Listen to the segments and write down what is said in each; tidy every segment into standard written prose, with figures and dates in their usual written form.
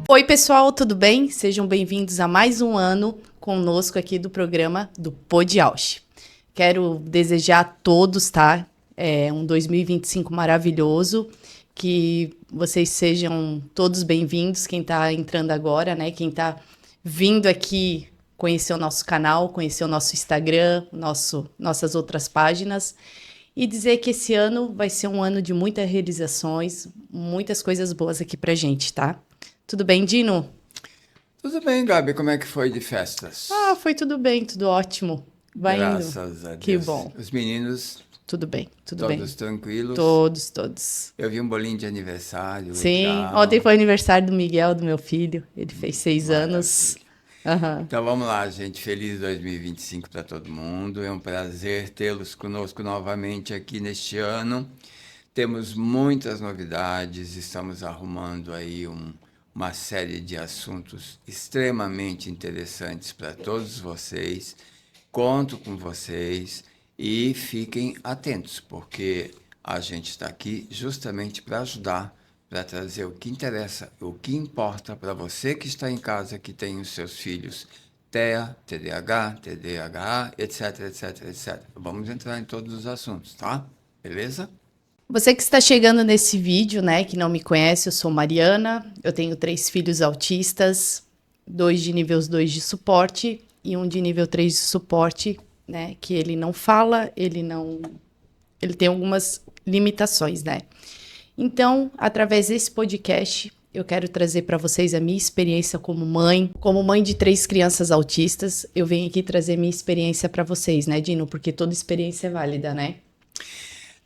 Oi, pessoal, tudo bem? Sejam bem-vindos a mais um ano conosco aqui do programa do Pod Ausch. Quero desejar a todos, tá? Um 2025 maravilhoso, que vocês sejam todos bem-vindos, quem tá entrando agora, né? Quem tá vindo aqui conhecer o nosso canal, conhecer o nosso Instagram, nossas outras páginas. E dizer que esse ano vai ser um ano de muitas realizações, muitas coisas boas aqui pra gente, tá? Tudo bem, Dino? Tudo bem, Gabi, como é que foi de festas? Ah, foi tudo bem, tudo ótimo. Vai indo. Graças a Que Deus. bom. Os meninos, Tudo bem, tudo bem. todos tranquilos. Todos. Eu vi um bolinho de aniversário, Sim, legal. ontem foi aniversário do Miguel, do meu filho. Ele fez 6 anos. Maravilha. Aham. Então vamos lá, gente. Feliz 2025 para todo mundo. É um prazer tê-los conosco novamente aqui neste ano. Temos muitas novidades, estamos arrumando aí uma série de assuntos extremamente interessantes para todos vocês. Conto com vocês e fiquem atentos, porque a gente está aqui justamente para ajudar, para trazer o que interessa, o que importa para você que está em casa, que tem os seus filhos TEA, TDAH, TDAH, etc, etc, etc. Vamos entrar em todos os assuntos, tá? Beleza? Você que está chegando nesse vídeo, né, que não me conhece, eu sou Mariana, eu tenho 3 filhos autistas, 2 de nível 2 de suporte e um de nível 3 de suporte, né, que ele não fala, ele tem algumas limitações, né? Então, através desse podcast, eu quero trazer para vocês a minha experiência como mãe de 3 crianças autistas. Eu venho aqui trazer minha experiência para vocês, né, Dino? Porque toda experiência é válida, né?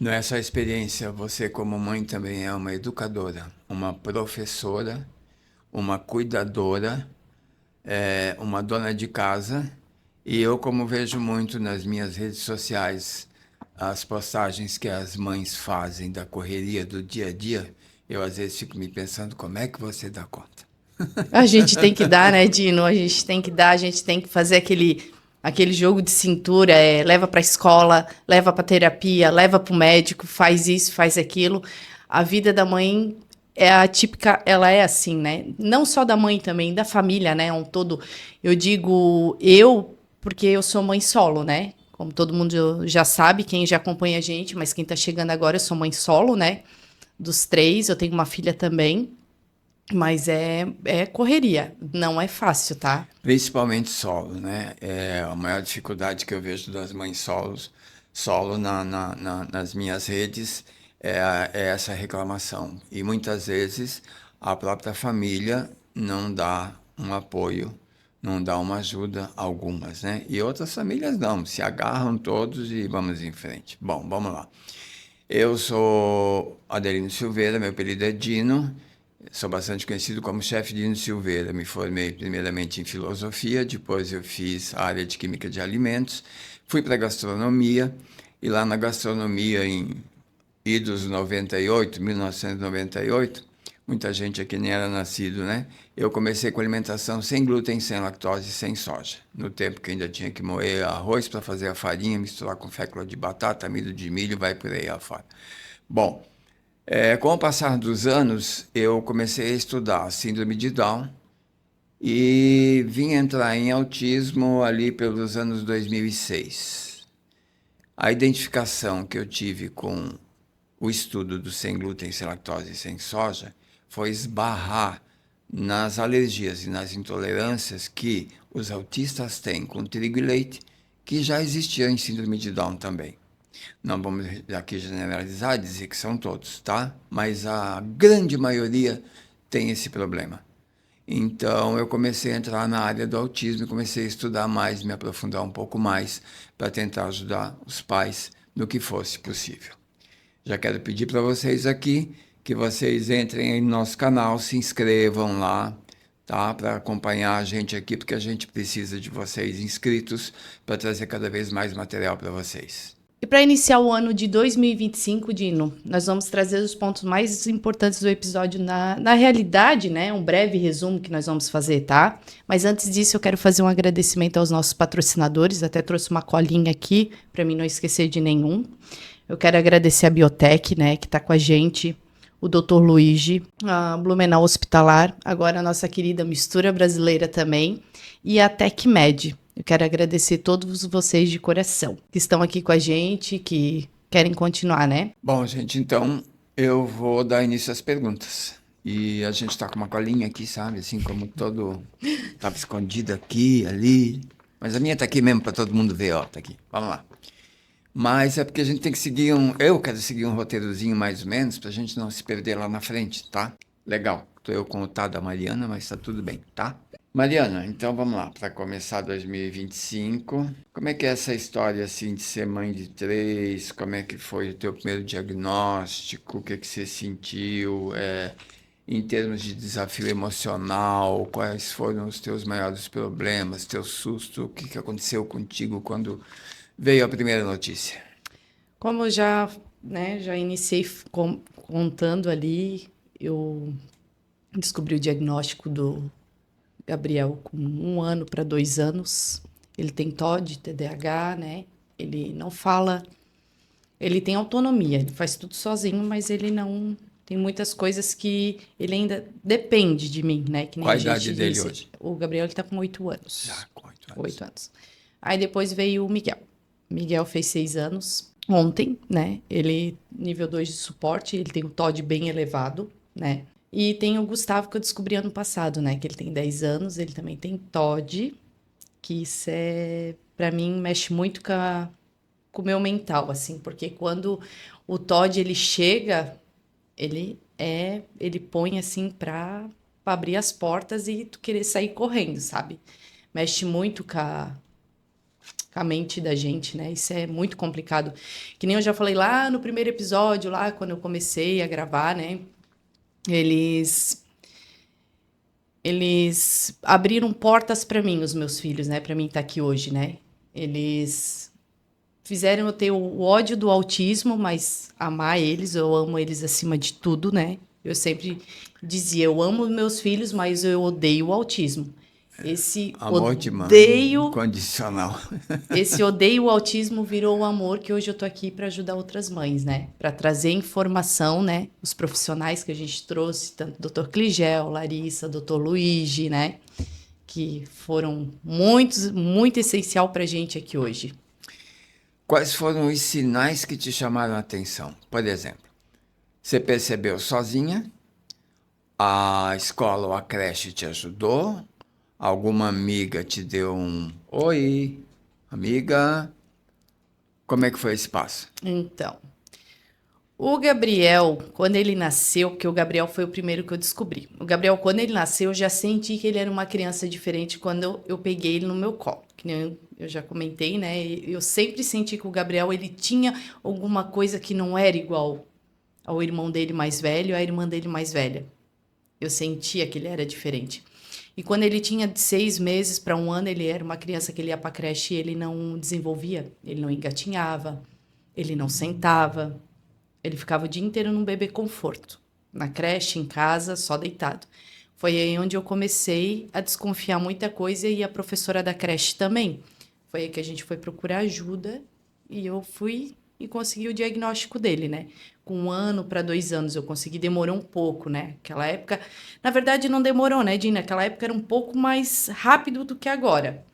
Não é só experiência, você como mãe também é uma educadora, uma professora, uma cuidadora, uma dona de casa. E eu, como vejo muito nas minhas redes sociais, as postagens que as mães fazem da correria do dia a dia, eu às vezes fico me pensando como é que você dá conta. A gente tem que dar, né, Dino? A gente tem que dar, a gente tem que fazer aquele jogo de cintura, leva para a escola, leva para terapia, leva para o médico, faz isso, faz aquilo. A vida da mãe é a típica, ela é assim, né? Não só da mãe também, da família, né? Um todo. Eu digo porque eu sou mãe solo, né? Como todo mundo já sabe, quem já acompanha a gente, mas quem tá chegando agora, eu sou mãe solo, né? Dos 3, eu tenho uma filha também. Mas é correria, não é fácil, tá? Principalmente solo, né? É a maior dificuldade que eu vejo das mães solo nas minhas redes é essa reclamação. E muitas vezes a própria família não dá um apoio, não dá uma ajuda, algumas, né? E outras famílias não, se agarram todos e vamos em frente. Bom, vamos lá. Eu sou Adelino Silveira, meu apelido é Dino. Sou bastante conhecido como chefe Dino Silveira. Me formei primeiramente em filosofia, depois eu fiz a área de química de alimentos, fui para a gastronomia, e lá na gastronomia, em idos 98, 1998, muita gente aqui nem era nascido, né? Eu comecei com alimentação sem glúten, sem lactose, sem soja. No tempo que ainda tinha que moer arroz para fazer a farinha, misturar com fécula de batata, amido de milho, vai por aí afora. Bom, com o passar dos anos, eu comecei a estudar síndrome de Down e vim entrar em autismo ali pelos anos 2006. A identificação que eu tive com o estudo do sem glúten, sem lactose e sem soja foi esbarrar nas alergias e nas intolerâncias que os autistas têm com trigo e leite, que já existia em síndrome de Down também. Não vamos aqui generalizar e dizer que são todos, tá? Mas a grande maioria tem esse problema. Então eu comecei a entrar na área do autismo e comecei a estudar mais, me aprofundar um pouco mais para tentar ajudar os pais no que fosse possível. Já quero pedir para vocês aqui que vocês entrem no nosso canal, se inscrevam lá, tá? Para acompanhar a gente aqui, porque a gente precisa de vocês inscritos para trazer cada vez mais material para vocês. E para iniciar o ano de 2025, Dino, nós vamos trazer os pontos mais importantes do episódio na realidade, né? Um breve resumo que nós vamos fazer, tá? Mas antes disso, eu quero fazer um agradecimento aos nossos patrocinadores. Até trouxe uma colinha aqui para mim não esquecer de nenhum. Eu quero agradecer a Biotech, né, que está com a gente. o Dr. Luigi, a Blumenau Hospitalar, agora a nossa querida Mistura Brasileira também, e a TecMed. Eu quero agradecer todos vocês de coração que estão aqui com a gente, que querem continuar, né? Bom, gente, então eu vou dar início às perguntas. E a gente tá com uma colinha aqui, sabe? Assim como todo. Tava escondido aqui, ali. Mas a minha tá aqui mesmo para todo mundo ver, ó. Tá aqui. Vamos lá. Mas é porque a gente tem que seguir um. Eu quero seguir um roteirozinho mais ou menos, pra gente não se perder lá na frente, tá? Legal. Tô eu com o tá da Mariana, mas tá tudo bem, tá? Mariana, então vamos lá, para começar 2025. Como é que é essa história assim de ser mãe de três? Como é que foi o teu primeiro diagnóstico? O que que você sentiu? Em termos de desafio emocional, quais foram os teus maiores problemas, teu susto? O que que aconteceu contigo quando veio a primeira notícia? Como eu já, né, já iniciei contando ali, eu descobri o diagnóstico do Gabriel com 1 ano para 2 anos. Ele tem TOD, TDAH, né? Ele não fala, ele tem autonomia, ele faz tudo sozinho, mas ele não tem muitas coisas que ele ainda depende de mim, né? Que nem Qual a a gente idade dele disse. hoje? O Gabriel ele tá com 8 anos. Já, com 8 anos. 8 anos. Aí depois veio o Miguel. Miguel fez 6 anos ontem, né? Ele, nível 2 de suporte, ele tem o TOD bem elevado, né? E tem o Gustavo que eu descobri ano passado, né? Que ele tem 10 anos, ele também tem TOD, que isso é, pra mim, mexe muito com o meu mental, assim, porque quando o TOD ele chega, ele põe assim pra abrir as portas e tu querer sair correndo, sabe? Mexe muito com a mente da gente, né? Isso é muito complicado. Que nem eu já falei lá no primeiro episódio, lá quando eu comecei a gravar, né? Eles eles abriram portas para mim, os meus filhos, né? Para mim estar aqui hoje, né? Eles fizeram eu ter o ódio do autismo, mas amar eles, eu amo eles acima de tudo, né? Eu sempre dizia, eu amo meus filhos, mas eu odeio o autismo. Esse Amor de mãe, odeio incondicional. Esse odeio o autismo virou o amor que hoje eu tô aqui para ajudar outras mães, né? Para trazer informação, né? Os profissionais que a gente trouxe, tanto o Dr. Cligel, Larissa, Dr. Luigi, né? Que foram muito essencial para a gente aqui hoje. Quais foram os sinais que te chamaram a atenção? Por exemplo, você percebeu sozinha? A escola ou a creche te ajudou? Alguma amiga te deu um oi, amiga? Como é que foi esse passo? Então, o Gabriel, quando ele nasceu, porque o Gabriel foi o primeiro que eu descobri. O Gabriel, quando ele nasceu, eu já senti que ele era uma criança diferente quando eu peguei ele no meu colo. Que nem eu já comentei, né? Eu sempre senti que o Gabriel, ele tinha alguma coisa que não era igual ao irmão dele mais velho, à irmã dele mais velha. Eu sentia que ele era diferente. E quando ele tinha de 6 meses para 1 ano, ele era uma criança que ele ia para a creche e ele não desenvolvia, ele não engatinhava, ele não sentava, ele ficava o dia inteiro num bebê conforto, na creche, em casa, só deitado. Foi aí onde eu comecei a desconfiar muita coisa e a professora da creche também. Foi aí que a gente foi procurar ajuda e eu fui e consegui o diagnóstico dele, né? Com 1 ano para 2 anos eu consegui, demorou um pouco, né? Aquela época, na verdade não demorou, né, Dina? Aquela época era um pouco mais rápido do que agora.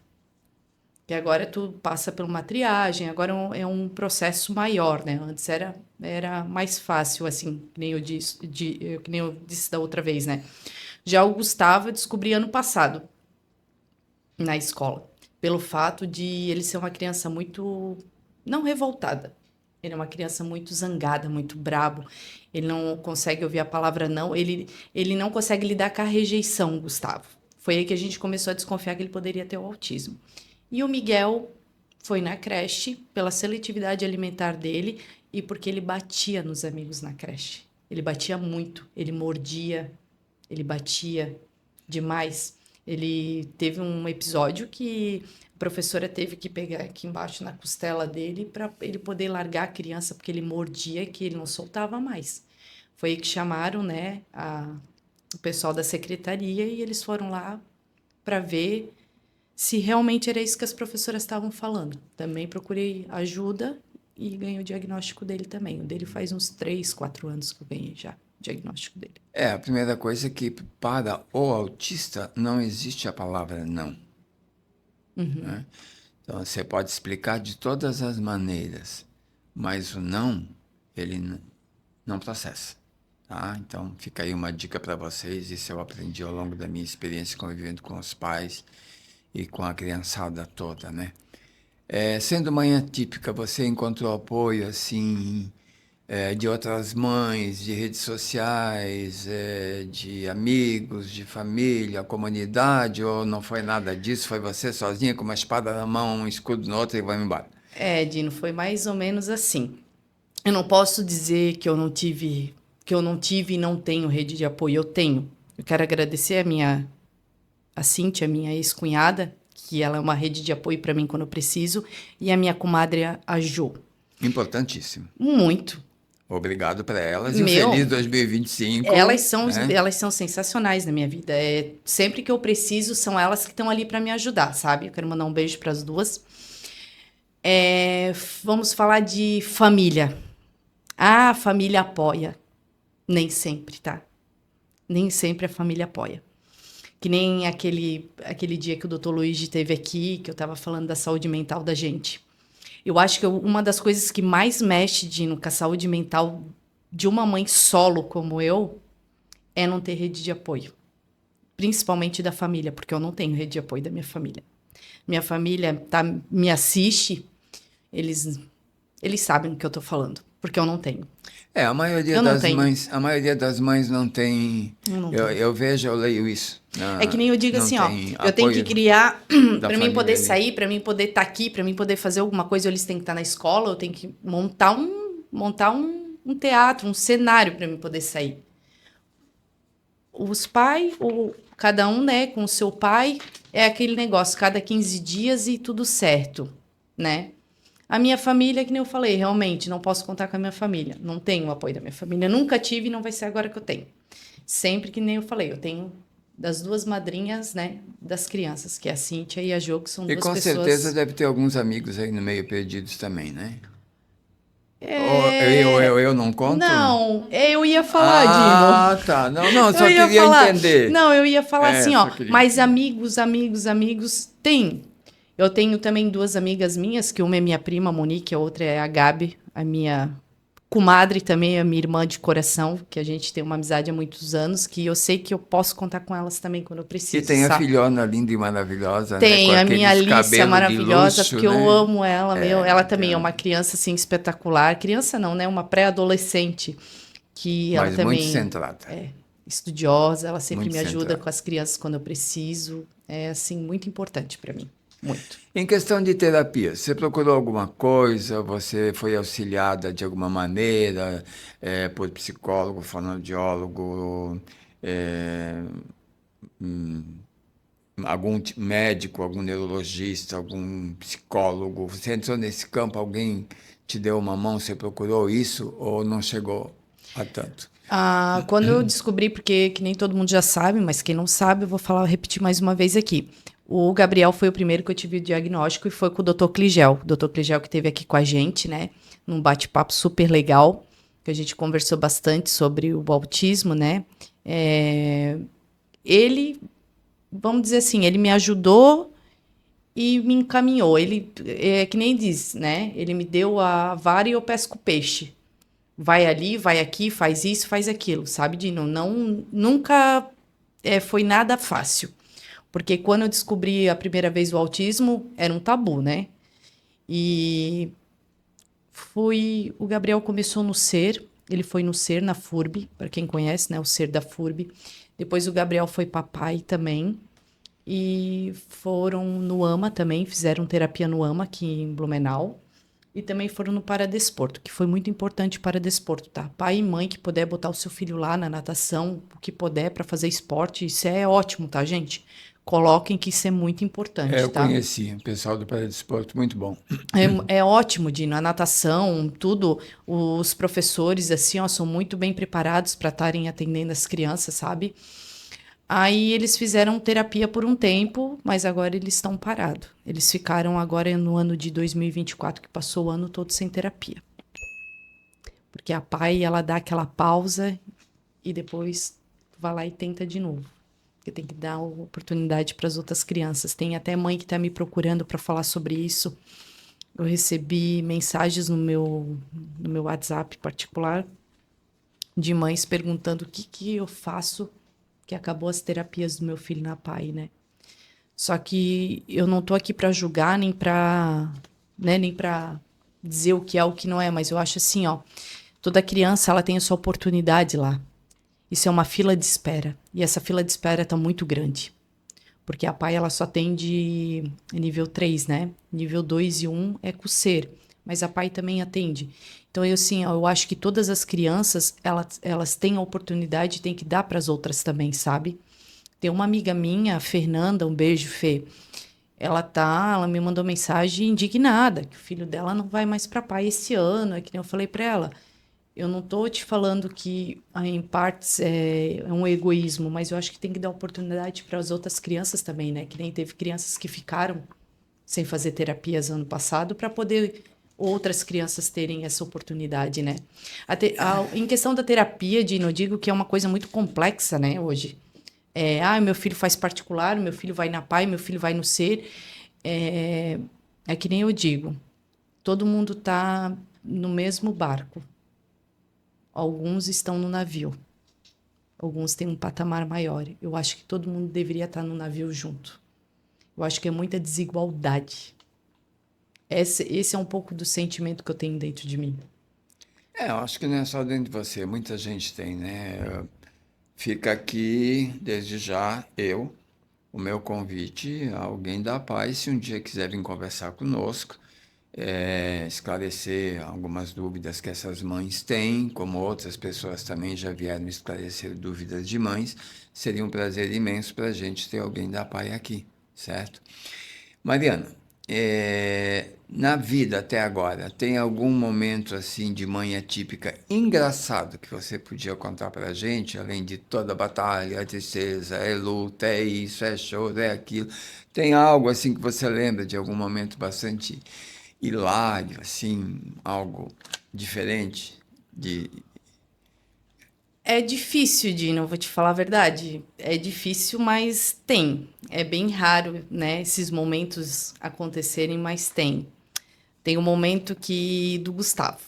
Que agora tu passa por uma triagem, agora é um processo maior, né? Antes era mais fácil, assim, que nem eu disse da outra vez, né? Já o Gustavo eu descobri ano passado, na escola, pelo fato de ele ser uma criança muito, não revoltada. Ele é uma criança muito zangada, muito brabo. Ele não consegue ouvir a palavra não. Ele não consegue lidar com a rejeição, Gustavo. Foi aí que a gente começou a desconfiar que ele poderia ter o autismo. E o Miguel foi na creche pela seletividade alimentar dele e porque ele batia nos amigos na creche. Ele batia muito, ele mordia, ele batia demais. Ele teve um episódio que a professora teve que pegar aqui embaixo na costela dele para ele poder largar a criança porque ele mordia e que ele não soltava mais. Foi aí que chamaram, né, o pessoal da secretaria e eles foram lá para ver se realmente era isso que as professoras estavam falando. Também procurei ajuda e ganhei o diagnóstico dele também. O dele faz uns 3, 4 anos que eu ganhei já. diagnóstico dele. A primeira coisa é que para o autista não existe a palavra não. Né? Então, você pode explicar de todas as maneiras, mas o não, ele não processa. Tá? Então, fica aí uma dica para vocês, isso eu aprendi ao longo da minha experiência convivendo com os pais e com a criançada toda, né? Sendo mãe atípica, você encontrou apoio, assim, de outras mães, de redes sociais, de amigos, de família, comunidade, ou não foi nada disso? Foi você sozinha com uma espada na mão, um escudo na outra e vai embora? Dino, foi mais ou menos assim. Eu não posso dizer que eu não tive e não tenho rede de apoio. Eu tenho. Eu quero agradecer a Cíntia, minha ex-cunhada, que ela é uma rede de apoio para mim quando eu preciso, e a minha comadre, a Jo. Importantíssimo. Muito. Obrigado para elas e um feliz 2025. Elas são sensacionais na minha vida. Sempre que eu preciso, são elas que estão ali para me ajudar, sabe? Eu quero mandar um beijo para as duas. Vamos falar de família. A família apoia. Nem sempre, tá? Nem sempre a família apoia. Que nem aquele dia que o Dr. Luigi esteve aqui, que eu estava falando da saúde mental da gente. Eu acho que uma das coisas que mais mexe, Dino, com a saúde mental de uma mãe solo como eu, é não ter rede de apoio. Principalmente da família, porque eu não tenho rede de apoio da minha família. Minha família me assiste, eles sabem do que eu estou falando, porque eu não tenho. A maioria das mães não tem. Eu vejo, eu leio isso. Que nem eu digo assim, eu tenho que criar para mim poder sair, para mim poder estar aqui, para mim poder fazer alguma coisa, eles têm que estar na escola, eu tenho que montar um teatro, um cenário para mim poder sair. Os pais, cada um, né, com o seu pai, é aquele negócio, cada 15 dias e tudo certo, né? A minha família, que nem eu falei, realmente, não posso contar com a minha família. Não tenho o apoio da minha família. Nunca tive e não vai ser agora que eu tenho. Sempre que nem eu falei, eu tenho das duas madrinhas, né, das crianças, que é a Cíntia e a Jo, que são duas pessoas... E com certeza deve ter alguns amigos aí no meio perdidos também, né? Eu não conto? Não, eu ia falar, Dino. Tá. Não, só queria entender. Não, eu ia falar assim, mas amigos, tem. Eu tenho também duas amigas minhas, que uma é minha prima, a Monique, a outra é a Gabi, a minha comadre também, a minha irmã de coração, que a gente tem uma amizade há muitos anos, que eu sei que eu posso contar com elas também quando eu preciso. E tem a filhona linda e maravilhosa, tem, né? A minha Alicia maravilhosa, luxo, porque né? eu amo ela, ela também é uma criança, assim, espetacular. Criança não, né? Uma pré-adolescente, que ela também... muito centrada. Estudiosa, ela sempre muito me ajuda centrada. Com as crianças quando eu preciso. É, assim, muito importante para mim. Muito. Em questão de terapia, você procurou alguma coisa? Você foi auxiliada de alguma maneira por psicólogo, fonoaudiólogo, algum médico, algum neurologista, algum psicólogo? Você entrou nesse campo, alguém te deu uma mão, você procurou isso ou não chegou a tanto? Quando eu descobri, porque que nem todo mundo já sabe, mas quem não sabe, eu vou repetir mais uma vez aqui. O Gabriel foi o primeiro que eu tive o diagnóstico e foi com o Dr. Cligel. O Dr. Cligel que esteve aqui com a gente, né? Num bate-papo super legal, que a gente conversou bastante sobre o autismo, né? Ele, vamos dizer assim, ele me ajudou e me encaminhou. Ele, que nem diz, né? Ele me deu a vara e eu pesco o peixe. Vai ali, vai aqui, faz isso, faz aquilo, sabe, Dino? Nunca foi nada fácil. Porque quando eu descobri a primeira vez o autismo, era um tabu, né? E o Gabriel começou no SER, ele foi no SER, na FURB, para quem conhece, né? O SER da FURB. Depois o Gabriel foi papai também. E foram no AMA também, fizeram terapia no AMA, aqui em Blumenau. E também foram no Paradesporto, que foi muito importante para Paradesporto, tá? Pai e mãe que puder botar o seu filho lá na natação, o que puder para fazer esporte, isso é ótimo, tá, gente? Coloquem que isso é muito importante, eu tá? conheci o pessoal do Paradesporto, muito bom. É ótimo, Dino, a natação, tudo, os professores, assim, são muito bem preparados para estarem atendendo as crianças, sabe? Aí eles fizeram terapia por um tempo, mas agora eles estão parados. Eles ficaram agora no ano de 2024, que passou o ano todo sem terapia. Porque a pai, ela dá aquela pausa e depois tu vai lá e tenta de novo. Porque tem que dar oportunidade para as outras crianças. Tem até mãe que está me procurando para falar sobre isso. Eu recebi mensagens no meu WhatsApp particular de mães perguntando o que que eu faço que acabou as terapias do meu filho na PAI, né? Só que eu não tô aqui para julgar nem para dizer o que é o que não é, mas eu acho assim, ó, toda criança ela tem a sua oportunidade lá. Isso é uma fila de espera e essa fila de espera tá muito grande. Porque a PAI ela só tem de nível 3, né? Nível 2 e 1 é com ser, mas a PAI também atende. Então, eu assim, eu acho que todas as crianças, elas têm a oportunidade e têm que dar para as outras também, sabe? Tem uma amiga minha, a Fernanda, um beijo, Fê. Ela me mandou mensagem indignada, que o filho dela não vai mais para a PAI esse ano, é que nem eu falei para ela. Eu não estou te falando que, em partes, é um egoísmo, mas eu acho que tem que dar oportunidade para as outras crianças também, né? Que nem teve crianças que ficaram sem fazer terapias ano passado para poder outras crianças terem essa oportunidade, né? Em questão da terapia, Dino, eu digo que é uma coisa muito complexa, né, hoje. Meu filho faz particular, meu filho vai na PAI, meu filho vai no SER. É, é que nem eu digo, todo mundo está no mesmo barco. Alguns estão no navio. Alguns têm um patamar maior. Eu acho que todo mundo deveria estar no navio junto. Eu acho que é muita desigualdade. Esse é um pouco do sentimento que eu tenho dentro de mim. Eu acho que não é só dentro de você, muita gente tem, né? Fica aqui, desde já, o meu convite a alguém da paz, se um dia quiser vir conversar conosco, esclarecer algumas dúvidas que essas mães têm, como outras pessoas também já vieram esclarecer dúvidas de mães, seria um prazer imenso para a gente ter alguém da PAI aqui, certo? Mariana, na vida até agora, tem algum momento assim de mãe atípica engraçado que você podia contar para a gente, além de toda a batalha, a tristeza, é luta, é isso, é choro, é aquilo? Tem algo assim que você lembra de algum momento bastante hilário, assim, algo diferente de... É difícil, Dino, vou te falar a verdade. É difícil, mas tem. É bem raro, né, esses momentos acontecerem, mas tem. Tem o momento do Gustavo,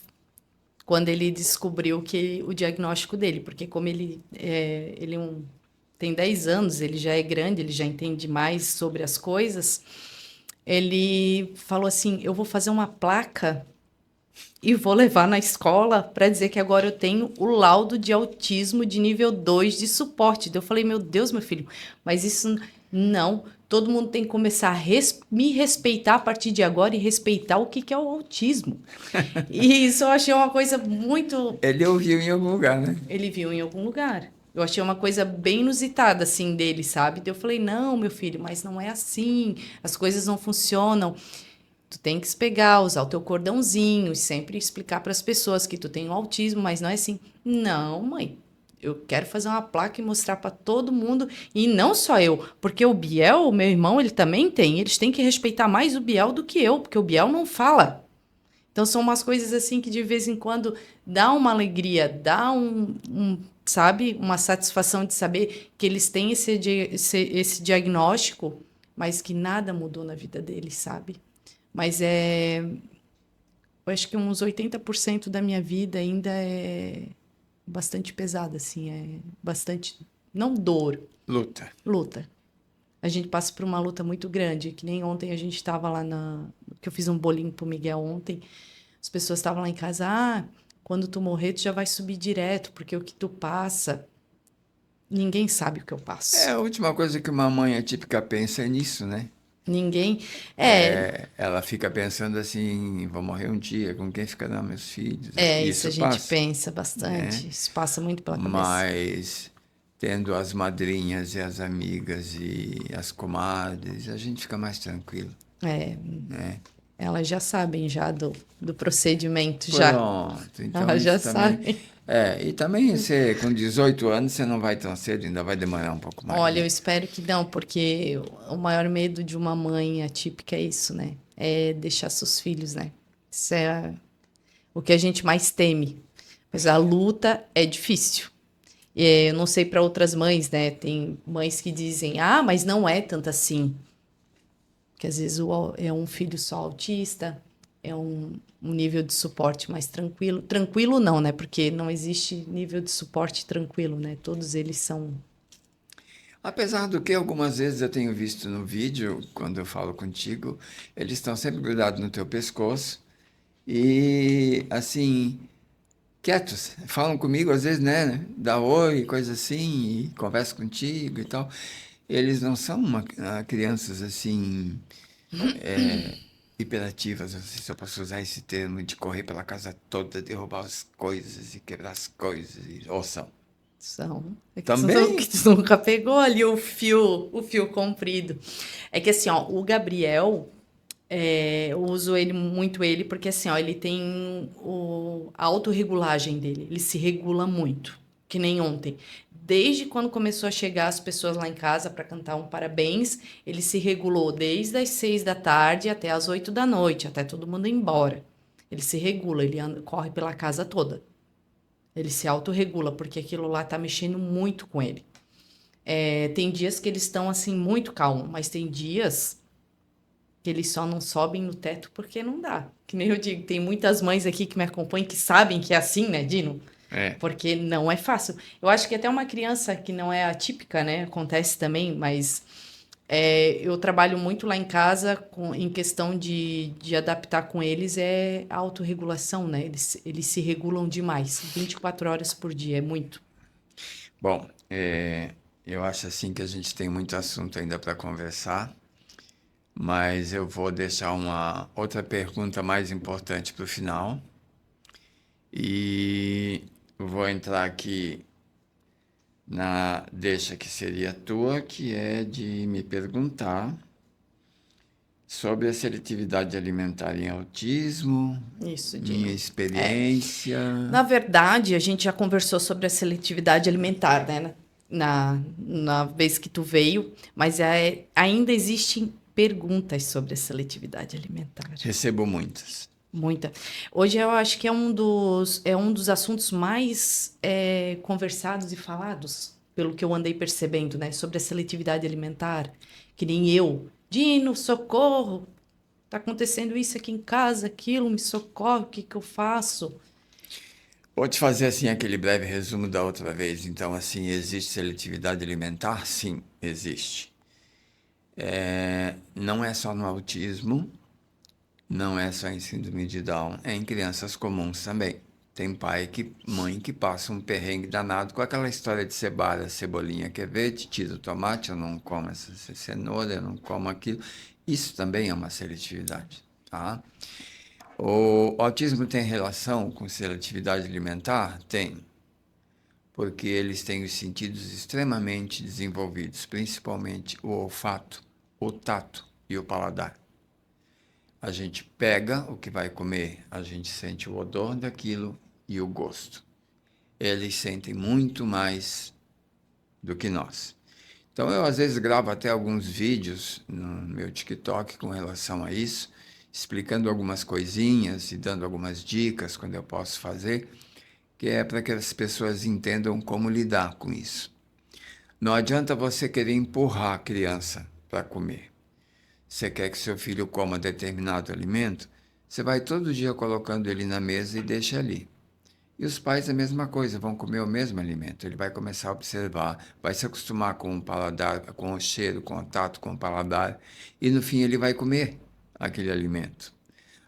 quando ele descobriu que o diagnóstico dele, porque como tem 10 anos, ele já é grande, ele já entende mais sobre as coisas, ele falou assim: eu vou fazer uma placa e vou levar na escola para dizer que agora eu tenho o laudo de autismo de nível 2 de suporte. Daí eu falei, meu Deus, meu filho, mas isso não. Todo mundo tem que começar a me respeitar a partir de agora e respeitar o que que é o autismo. E isso eu achei uma coisa muito. Ele ouviu em algum lugar, né? Ele viu em algum lugar. Eu achei uma coisa bem inusitada, assim, dele, sabe? Daí eu falei, não, meu filho, mas não é assim. As coisas não funcionam. Tu tem que se pegar, usar o teu cordãozinho e sempre explicar para as pessoas que tu tem um autismo, mas não é assim. Não, mãe. Eu quero fazer uma placa e mostrar para todo mundo, e não só eu, porque o Biel, o meu irmão, ele também tem. Eles têm que respeitar mais o Biel do que eu, porque o Biel não fala. Então são umas coisas assim que de vez em quando dá uma alegria, dá sabe, uma satisfação de saber que eles têm esse diagnóstico, mas que nada mudou na vida deles, sabe? Mas eu acho que uns 80% da minha vida ainda é bastante pesada, assim, é bastante, não dor, Luta. luta. A gente passa por uma luta muito grande, que nem ontem a gente estava lá que eu fiz um bolinho pro Miguel ontem, as pessoas estavam lá em casa, quando tu morrer tu já vai subir direto, porque o que tu passa, ninguém sabe o que eu passo. A última coisa que uma mãe atípica pensa é nisso, né? Ninguém, Ela fica pensando assim, vou morrer um dia, com quem ficarão meus filhos? isso a Isso gente passa, pensa né? bastante, isso passa muito pela cabeça. Mas tendo as madrinhas e as amigas e as comadres, a gente fica mais tranquilo, É, né? elas já sabem já do procedimento, já. Pronto, então Elas já isso também. sabem. E também você, com 18 anos, você não vai tão cedo, ainda vai demorar um pouco mais, Olha, eu né? espero que não, porque o maior medo de uma mãe atípica é isso, né? É deixar seus filhos, né? Isso é o que a gente mais teme. Mas a luta é difícil. Eu não sei para outras mães, né? Tem mães que dizem, ah, mas não é tanto assim. Que às vezes é um filho só autista, é um nível de suporte mais tranquilo. Tranquilo não, né? Porque não existe nível de suporte tranquilo, né? Todos eles são. Apesar do que algumas vezes eu tenho visto no vídeo, quando eu falo contigo, eles estão sempre grudados no teu pescoço e, assim, quietos. Falam comigo, às vezes, né? Dá oi, coisa assim, e conversa contigo e tal. Eles não são crianças, assim, hiperativas, não sei se eu posso usar esse termo, de correr pela casa toda, derrubar as coisas e quebrar as coisas, ou são. São. É Também? que tu nunca pegou ali o fio comprido. É que assim, ó, o Gabriel, eu uso ele muito ele porque assim, ó, ele tem a autorregulagem dele, ele se regula muito, que nem ontem. Desde quando começou a chegar as pessoas lá em casa para cantar um parabéns, ele se regulou desde as 6 da tarde até as 8 da noite, até todo mundo ir embora. Ele se regula, ele corre pela casa toda. Ele se autorregula, porque aquilo lá tá mexendo muito com ele. Tem dias que eles estão assim muito calmos, mas tem dias que eles só não sobem no teto porque não dá. Que nem eu digo, tem muitas mães aqui que me acompanham que sabem que é assim, né, Dino? É. Porque não é fácil. Eu acho que até uma criança que não é atípica, né, acontece também, mas eu trabalho muito lá em casa em questão de adaptar com eles a autorregulação, né? Eles se regulam demais, 24 horas por dia, é muito. Bom, eu acho assim que a gente tem muito assunto ainda para conversar, mas eu vou deixar uma outra pergunta mais importante para o final e vou entrar aqui na deixa que seria tua, que é de me perguntar sobre a seletividade alimentar em autismo, Isso, minha Dino. É, experiência. na verdade, a gente já conversou sobre a seletividade alimentar, né? Na vez que tu veio, mas ainda existem perguntas sobre a seletividade alimentar. Recebo muitas. Muita. Hoje eu acho que é um dos assuntos mais conversados e falados, pelo que eu andei percebendo, né? Sobre a seletividade alimentar. Que nem eu. Dino, socorro! Tá acontecendo isso aqui em casa, aquilo, me socorre, o que que eu faço? Vou te fazer assim aquele breve resumo da outra vez. Então, assim, existe seletividade alimentar? Sim, existe. Não é só no autismo, não é só em síndrome de Down, é em crianças comuns também. Tem mãe que passa um perrengue danado com aquela história de cebada, cebolinha, quer ver? Tira o tomate, eu não como essa cenoura, eu não como aquilo. Isso também é uma seletividade, tá? O autismo tem relação com seletividade alimentar? Tem, porque eles têm os sentidos extremamente desenvolvidos, principalmente o olfato, o tato e o paladar. A gente pega o que vai comer, a gente sente o odor daquilo e o gosto. Eles sentem muito mais do que nós. Então eu às vezes gravo até alguns vídeos no meu TikTok com relação a isso, explicando algumas coisinhas e dando algumas dicas quando eu posso fazer, que é para que as pessoas entendam como lidar com isso. Não adianta você querer empurrar a criança para comer. Você quer que seu filho coma determinado alimento, você vai todo dia colocando ele na mesa e deixa ali. E os pais a mesma coisa, vão comer o mesmo alimento. Ele vai começar a observar, vai se acostumar com o paladar, com o cheiro, com o tato, com o paladar, e no fim ele vai comer aquele alimento.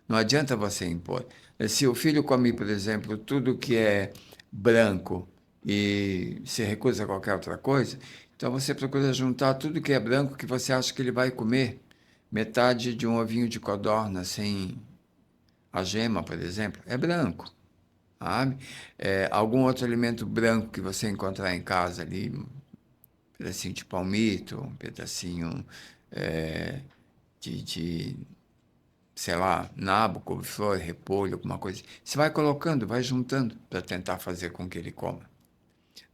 Não adianta você impor. Se o filho come, por exemplo, tudo que é branco e se recusa a qualquer outra coisa, então você procura juntar tudo que é branco que você acha que ele vai comer. Metade de um ovinho de codorna sem a gema, por exemplo, é branco. Sabe? Algum outro alimento branco que você encontrar em casa ali, um pedacinho de palmito, um pedacinho de sei lá, nabo, couve-flor, repolho, alguma coisa. Você vai colocando, vai juntando para tentar fazer com que ele coma.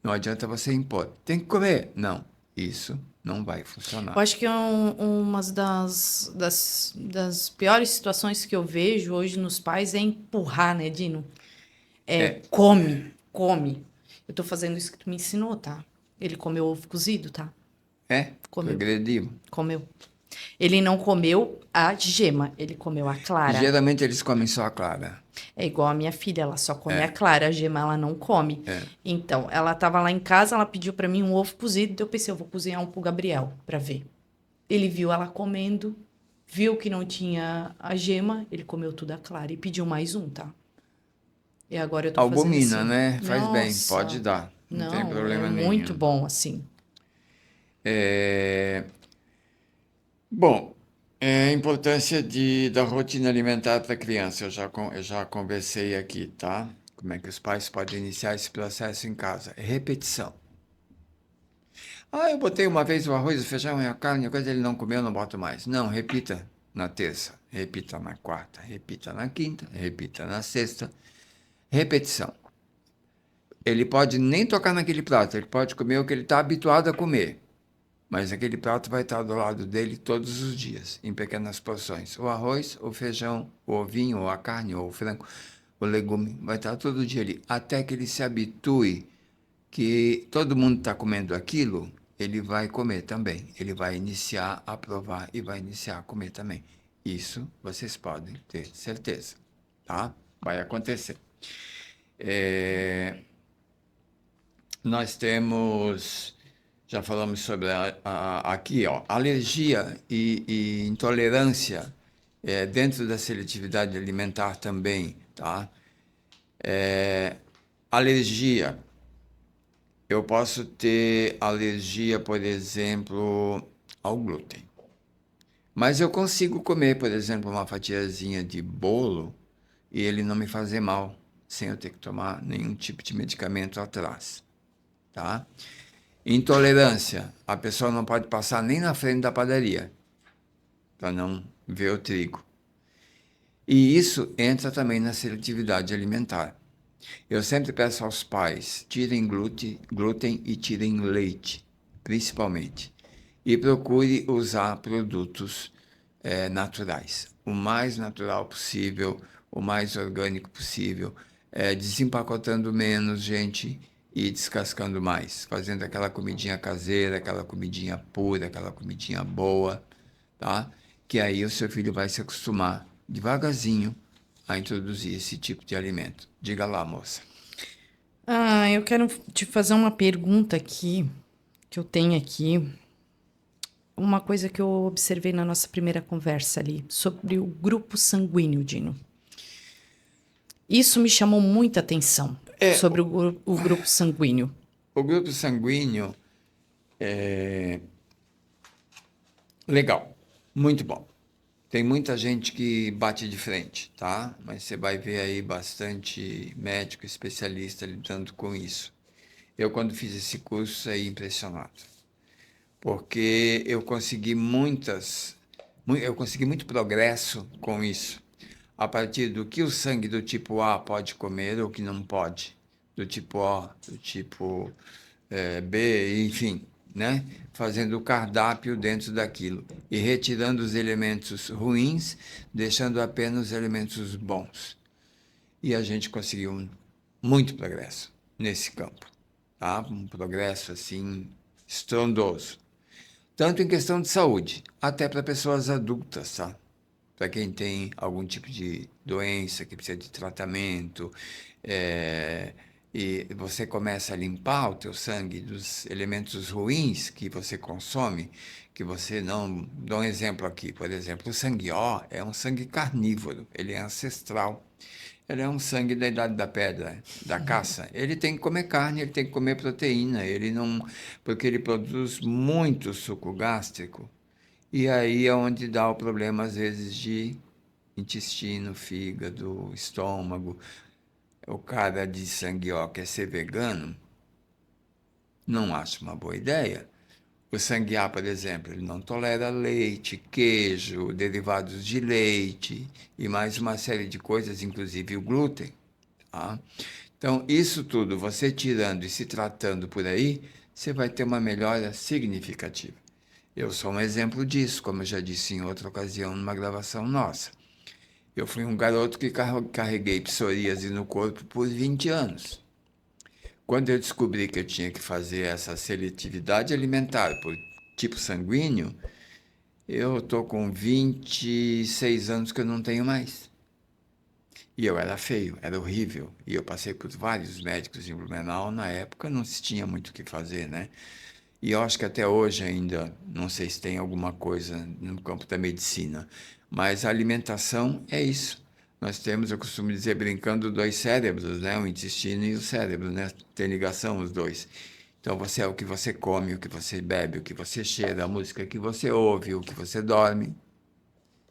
Não adianta você impor. Tem que comer. Não, isso não vai Eu funcionar. acho que uma das piores situações que eu vejo hoje nos pais é empurrar, né, Dino? É, Come, come. Eu tô fazendo isso que tu me ensinou, tá? Ele comeu ovo cozido, tá? É? Comeu. Progrediu. Comeu. Ele não comeu a gema, ele comeu a clara. Geralmente eles comem só a clara. É igual a minha filha, ela só come a É, clara, a gema ela não come. é. Então, ela tava lá em casa, ela pediu pra mim um ovo cozido, então eu pensei, eu vou cozinhar um pro Gabriel pra ver. Ele viu ela comendo, viu que não tinha a gema, ele comeu tudo a clara e pediu mais um, tá? E agora eu tô fazendo Albumina, assim. né? Faz bem, pode Nossa, dar. Não tem não, é problema muito nenhum. bom assim. É, bom, a importância da rotina alimentar para a criança, eu já conversei aqui, tá? Como é que os pais podem iniciar esse processo em casa? Repetição. Ah, eu botei uma vez o arroz, o feijão e a carne, a coisa ele não comeu, eu não boto mais. Não, repita na terça, repita na quarta, repita na quinta, repita na sexta. Repetição. Ele pode nem tocar naquele prato, ele pode comer o que ele está habituado a comer. Mas aquele prato vai estar do lado dele todos os dias, em pequenas porções. O arroz, o feijão, o ovinho, ou a carne, ou o frango, o legume, vai estar todo dia ali. Até que ele se habitue que todo mundo está comendo aquilo, ele vai comer também. Ele vai iniciar a provar e vai iniciar a comer também. Isso vocês podem ter certeza, tá? Vai acontecer. Nós temos, já falamos sobre aqui, ó, alergia e intolerância dentro da seletividade alimentar também, tá? Alergia, eu posso ter alergia, por exemplo, ao glúten. Mas eu consigo comer, por exemplo, uma fatiazinha de bolo e ele não me fazer mal, sem eu ter que tomar nenhum tipo de medicamento atrás, tá? Intolerância, a pessoa não pode passar nem na frente da padaria para não ver o trigo. E isso entra também na seletividade alimentar. Eu sempre peço aos pais, tirem glúten e tirem leite, principalmente. E procure usar produtos naturais. O mais natural possível, o mais orgânico possível, desempacotando menos, gente, e descascando mais. Fazendo aquela comidinha caseira, aquela comidinha pura, aquela comidinha boa, tá? Que aí o seu filho vai se acostumar devagarzinho a introduzir esse tipo de alimento. Diga lá, moça. Ah, eu quero te fazer uma pergunta aqui, que eu tenho aqui. Uma coisa que eu observei na nossa primeira conversa ali, sobre o grupo sanguíneo, Dino. Isso me chamou muita atenção, É, sobre o grupo sanguíneo. o grupo sanguíneo é legal, muito bom. Tem muita gente que bate de frente, tá? Mas você vai ver aí bastante médico especialista lidando com isso. Eu, quando fiz esse curso, saí impressionado, porque eu consegui muito progresso com isso, a partir do que o sangue do tipo A pode comer ou que não pode, do tipo O, do tipo B, enfim, né? Fazendo o cardápio dentro daquilo e retirando os elementos ruins, deixando apenas os elementos bons. E a gente conseguiu muito progresso nesse campo, tá? Um progresso assim estrondoso, tanto em questão de saúde, até para pessoas adultas, tá? Para quem tem algum tipo de doença que precisa de tratamento, e você começa a limpar o teu sangue dos elementos ruins que você consome, que você não... Dou um exemplo aqui, por exemplo, o sangue O é um sangue carnívoro, ele é ancestral. Ele é um sangue da idade da pedra, da caça. Ele tem que comer carne, ele tem que comer proteína, ele não... porque ele produz muito suco gástrico. E aí é onde dá o problema, às vezes, de intestino, fígado, estômago. O cara de sangue O quer ser vegano, não acho uma boa ideia. O sangue A, por exemplo, ele não tolera leite, queijo, derivados de leite e mais uma série de coisas, inclusive o glúten. Tá? Então, isso tudo, você tirando e se tratando por aí, você vai ter uma melhora significativa. Eu sou um exemplo disso, como eu já disse em outra ocasião, numa gravação nossa. Eu fui um garoto que carreguei psoríase no corpo por 20 anos. quando eu descobri que eu tinha que fazer essa seletividade alimentar por tipo sanguíneo, eu tô com 26 anos que eu não tenho mais. E eu era feio, era horrível. E eu passei por vários médicos em Blumenau. Na época não se tinha muito o que fazer, né? E eu acho que até hoje ainda, não sei se tem alguma coisa no campo da medicina, mas a alimentação é isso. Nós temos, eu costumo dizer, brincando, dois cérebros, né? O intestino e o cérebro, né? Tem ligação os dois. Então você é o que você come, o que você bebe, o que você cheira, a música que você ouve, o que você dorme.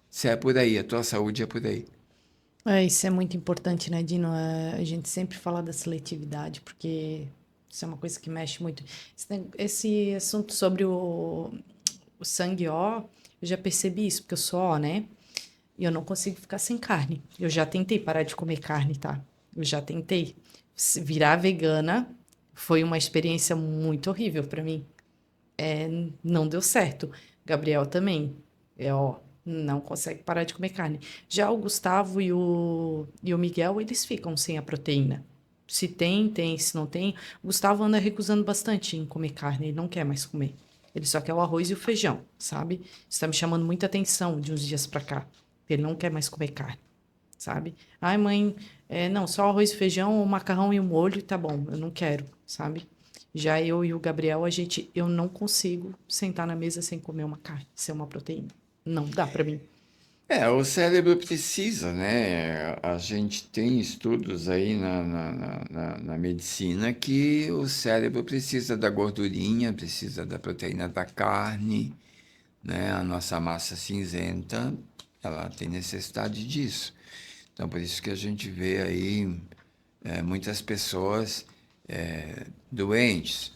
Se é por aí, a tua saúde é por aí. Isso é muito importante, né, Dino? A gente sempre fala da seletividade, porque isso é uma coisa que mexe muito. Esse assunto sobre o sangue O, eu já percebi isso, porque eu sou O, né? E eu não consigo ficar sem carne. Eu já tentei parar de comer carne, tá? Eu já tentei. Virar vegana foi uma experiência muito horrível para mim. Não deu certo. Gabriel também. Ó, não consegue parar de comer carne. Já o Gustavo e o Miguel, eles ficam sem a proteína. Se tem, tem. Se não tem. O Gustavo anda recusando bastante em comer carne. Ele não quer mais comer. Ele só quer o arroz e o feijão, sabe? Isso tá me chamando muita atenção de uns dias pra cá. Ele não quer mais comer carne, sabe? Ai, mãe, não, só arroz e feijão, o macarrão e o molho, tá bom, eu não quero, sabe? Já eu e o Gabriel, eu não consigo sentar na mesa sem comer uma carne, sem uma proteína. Não dá pra mim. É, o cérebro precisa, né? A gente tem estudos aí na medicina que o cérebro precisa da gordurinha, precisa da proteína da carne, né? A nossa massa cinzenta, ela tem necessidade disso. Então, por isso que a gente vê aí muitas pessoas doentes.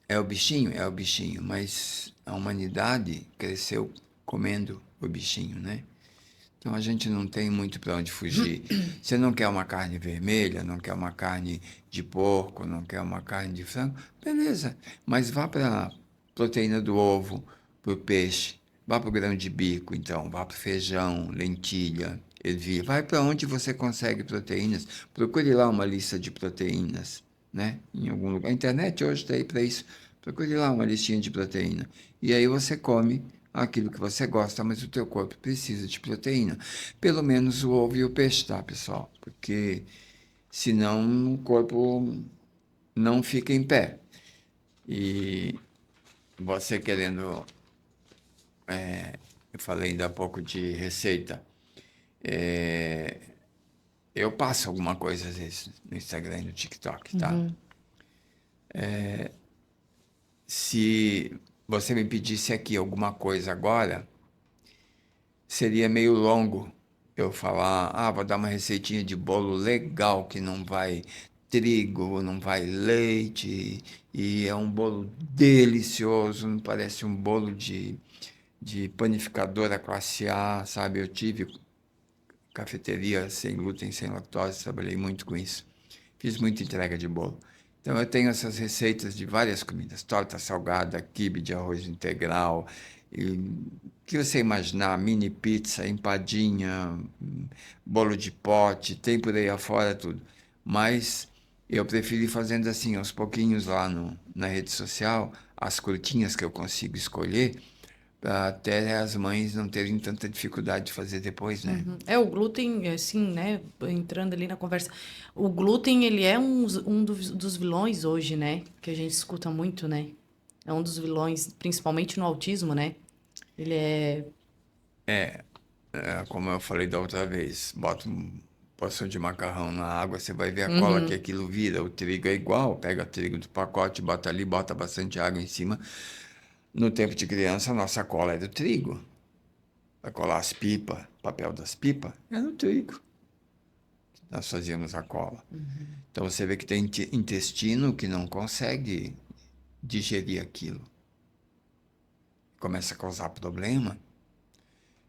É o bichinho, mas a humanidade cresceu comendo o bichinho, né? Então a gente não tem muito para onde fugir. Você não quer uma carne vermelha, não quer uma carne de porco, não quer uma carne de frango, beleza. Mas vá para a proteína do ovo, para o peixe, vá para o grão de bico, então, vá para o feijão, lentilha, ervilha. Vai para onde você consegue proteínas. Procure lá uma lista de proteínas, né? Em algum lugar. A internet hoje está aí para isso. Procure lá uma listinha de proteína. E aí você come aquilo que você gosta, mas o teu corpo precisa de proteína. Pelo menos o ovo e o peixe, tá, pessoal? Porque senão o corpo não fica em pé. E você querendo, eu falei ainda há pouco de receita, eu passo alguma coisa às vezes no Instagram e no TikTok, tá? Se você me pedisse aqui alguma coisa agora, seria meio longo eu falar, vou dar uma receitinha de bolo legal que não vai trigo, não vai leite, e é um bolo delicioso, não parece um bolo de panificadora classe A, sabe? Eu tive cafeteria sem glúten, sem lactose, trabalhei muito com isso. Fiz muita entrega de bolo. Então eu tenho essas receitas de várias comidas, torta salgada, quibe de arroz integral, e o que você imaginar, mini pizza, empadinha, bolo de pote, tem por aí afora tudo. Mas eu prefiro ir fazendo assim, aos pouquinhos lá na rede social, as curtinhas que eu consigo escolher, para até as mães não terem tanta dificuldade de fazer depois, né? O glúten, assim, né? Entrando ali na conversa. O glúten, ele é dos vilões hoje, né? Que a gente escuta muito, né? É um dos vilões, principalmente no autismo, né? Ele é. Como eu falei da outra vez, bota um porção de macarrão na água, você vai ver a cola que Uhum. aquilo vira. O trigo é igual, pega trigo do pacote, bota ali, bota bastante água em cima. No tempo de criança, a nossa cola é do trigo. Para colar as pipas, papel das pipas, é no trigo. Nós fazíamos a cola. Então você vê que tem intestino que não consegue digerir aquilo. Começa a causar problema.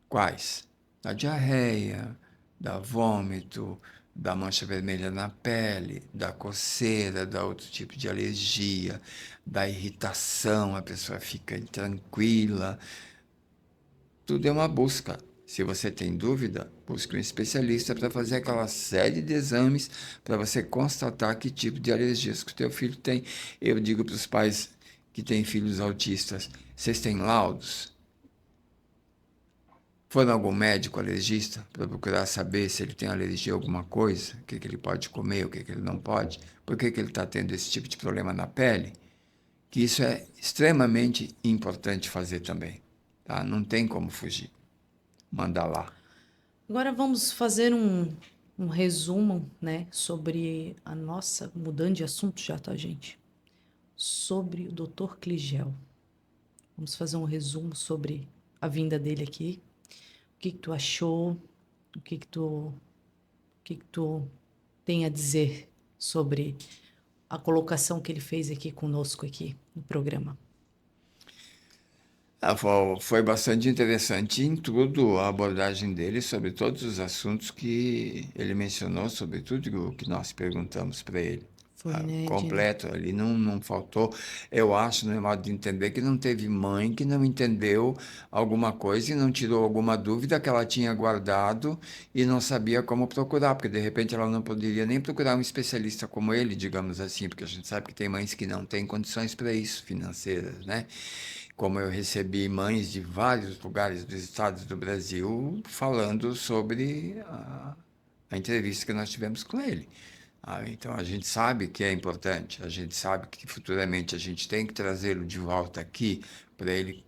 Quais? Da diarreia, da vômito, da mancha vermelha na pele, da coceira, da outro tipo de alergia, da irritação, a pessoa fica intranquila. Tudo é uma busca. Se você tem dúvida, busque um especialista para fazer aquela série de exames para você constatar que tipo de alergias que o teu filho tem. Eu digo para os pais que têm filhos autistas, vocês têm laudos? Foram a algum médico alergista para procurar saber se ele tem alergia a alguma coisa, o que, que ele pode comer, o que, que ele não pode, por que, que ele está tendo esse tipo de problema na pele? Que isso é extremamente importante fazer também, tá? Não tem como fugir. Manda lá. Agora vamos fazer um resumo, né, sobre a nossa, mudando de assunto já, tá, gente? Sobre o Dr. Cligel. Vamos fazer um resumo sobre a vinda dele aqui. O que que tu achou? O que que tu tem a dizer sobre a colocação que ele fez aqui conosco aqui no programa? Foi bastante interessante em tudo a abordagem dele sobre todos os assuntos que ele mencionou, sobre tudo o que nós perguntamos para ele. Foi, né, Dino? Completo, ali não faltou. Eu acho, no meu modo de entender, que não teve mãe que não entendeu alguma coisa e não tirou alguma dúvida que ela tinha guardado e não sabia como procurar, porque de repente ela não poderia nem procurar um especialista como ele, digamos assim, porque a gente sabe que tem mães que não têm condições para isso, financeiras, né? Como eu recebi mães de vários lugares dos estados do Brasil falando sobre a entrevista que nós tivemos com ele. Então a gente sabe que é importante, a gente sabe que futuramente a gente tem que trazê-lo de volta aqui para ele